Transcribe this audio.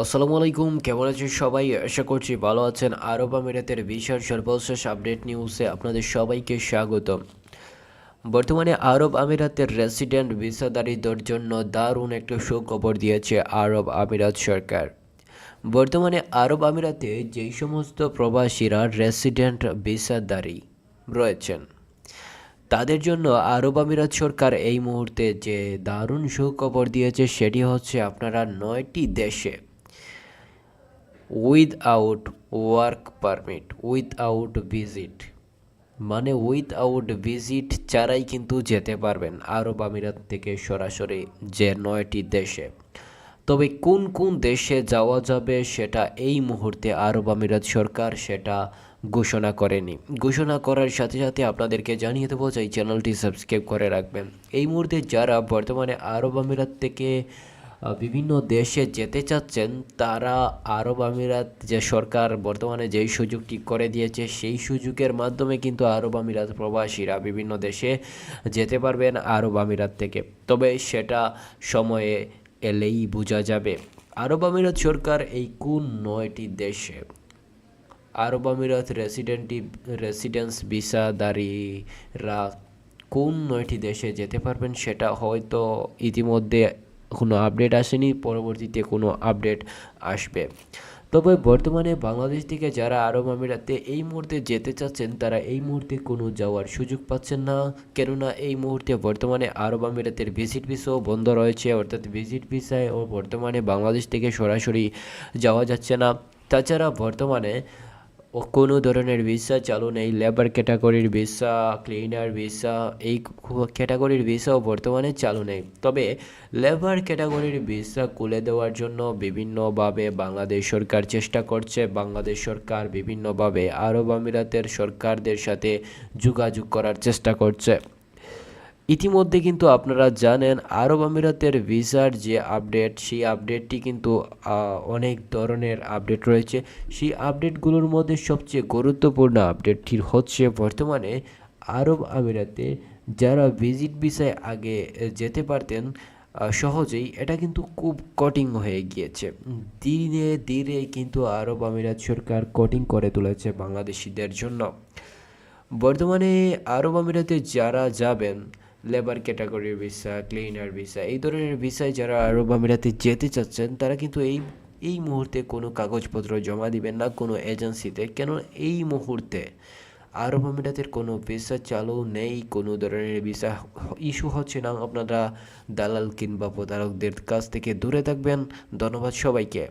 আসসালামু আলাইকুম, কেমন আছেন সবাই? আশা করছি ভালো আছেন। আরব আমিরাতের ভিসার সর্বশেষ আপডেট নিউজে আপনাদের সবাইকে স্বাগতম। বর্তমানে আরব আমিরাতের রেসিডেন্ট ভিসাধারীদের জন্য দারুণ একটা সুখবর দিয়েছে আরব আমিরাত সরকার। বর্তমানে আরব আমিরাতে যেই সমস্ত প্রবাসীরা রেসিডেন্ট ভিসাধারী রয়েছেন তাদের জন্য আরব আমিরাত সরকার এই মুহূর্তে যে দারুণ সুখবর দিয়েছে সেটি হচ্ছে আপনারা 9টি দেশে without work permit, without visit, মানে উইথআউট ভিজিট ছাড়াই কিন্তু যেতে পারবেন আরব আমিরাত থেকে সরাসরি যে 9টি দেশে। তবে কোন কোন দেশে যাওয়া যাবে সেটা এই মুহূর্তে আরব আমিরাত সরকার সেটা ঘোষণা করেনি। ঘোষণা করার সাথে সাথে আপনাদেরকে জানিয়ে দেবো যে এই চ্যানেলটি সাবস্ক্রাইব করে রাখবেন। এই মুহূর্তে যারা বর্তমানে আরব আমিরাত থেকে বিভিন্ন দেশে যেতে চাচ্ছেন তারা আরব আমিরাত যে সরকার বর্তমানে যেই সুযোগটি করে দিয়েছে সেই সুযোগের মাধ্যমে কিন্তু আরব আমিরাত প্রবাসীরা বিভিন্ন দেশে যেতে পারবেন আরব আমিরাত থেকে। তবে সেটা সময়ে এলেই বোঝা যাবে আরব আমিরাত সরকার এই কোন 9টি দেশে আরব আমিরাত রেসিডেন্স ভিসাধারীরা কোন 9টি দেশে যেতে পারবেন সেটা হয়তো ইতিমধ্যে কোনো আপডেট আসেনি, পরবর্তীতে কোনো আপডেট আসবে। তবে বর্তমানে বাংলাদেশ থেকে যারা আরব আমিরাতে এই মুহূর্তে যেতে চাচ্ছেন তারা এই মুহূর্তে কোনো যাওয়ার সুযোগ পাচ্ছেন না, কেননা এই মুহূর্তে বর্তমানে আরব আমিরাতের ভিজিট ভিসাও বন্ধ রয়েছে, অর্থাৎ ভিজিট ভিসায় ও বর্তমানে বাংলাদেশ থেকে সরাসরি যাওয়া যাচ্ছে না। তাছাড়া বর্তমানে কোনো ধরনের ভিসা চালু নেই। লেবার ক্যাটাগরির ভিসা, ক্লিনার ভিসা, এই ক্যাটাগরির ভিসাও বর্তমানে চালু নেই। তবে লেবার ক্যাটাগরির ভিসা খুলে দেওয়ার জন্য বিভিন্নভাবে বাংলাদেশ সরকার চেষ্টা করছে। বাংলাদেশ সরকার বিভিন্নভাবে আরব আমিরাতের সরকারদের সাথে যোগাযোগ করার চেষ্টা করছে। ইতিমধ্যে কিন্তু আপনারা জানেন আরব আমিরাতের ভিসার যে আপডেট সেই আপডেটটি কিন্তু অনেক ধরনের আপডেট রয়েছে। সেই আপডেটগুলোর মধ্যে সবচেয়ে গুরুত্বপূর্ণ আপডেটটি হচ্ছে বর্তমানে আরব আমিরাতে যারা ভিজিট ভিসায় আগে যেতে পারতেন সহজেই, এটা কিন্তু খুব কঠিন হয়ে গিয়েছে। ধীরে ধীরে কিন্তু আরব আমিরাত সরকার কঠিন করে তুলেছে বাংলাদেশিদের জন্য। বর্তমানে আরব আমিরাতে যারা যাবেন লেবার ক্যাটাগরির ভিসা, ক্লিনার ভিসা, এই ধরনের ভিসায় যারা আরব আমিরাতে যেতে চাচ্ছেন তারা কিন্তু এই মুহূর্তে কোনো কাগজপত্র জমা দিবেন না কোনো এজেন্সিতে, কেন এই মুহূর্তে আরব আমিরাতের কোনো ভিসা চালু নেই, কোনো ধরনের ভিসা ইস্যু হচ্ছে না। আপনারা দালাল কিংবা প্রতারকদের কাছ থেকে দূরে থাকবেন। ধন্যবাদ সবাইকে।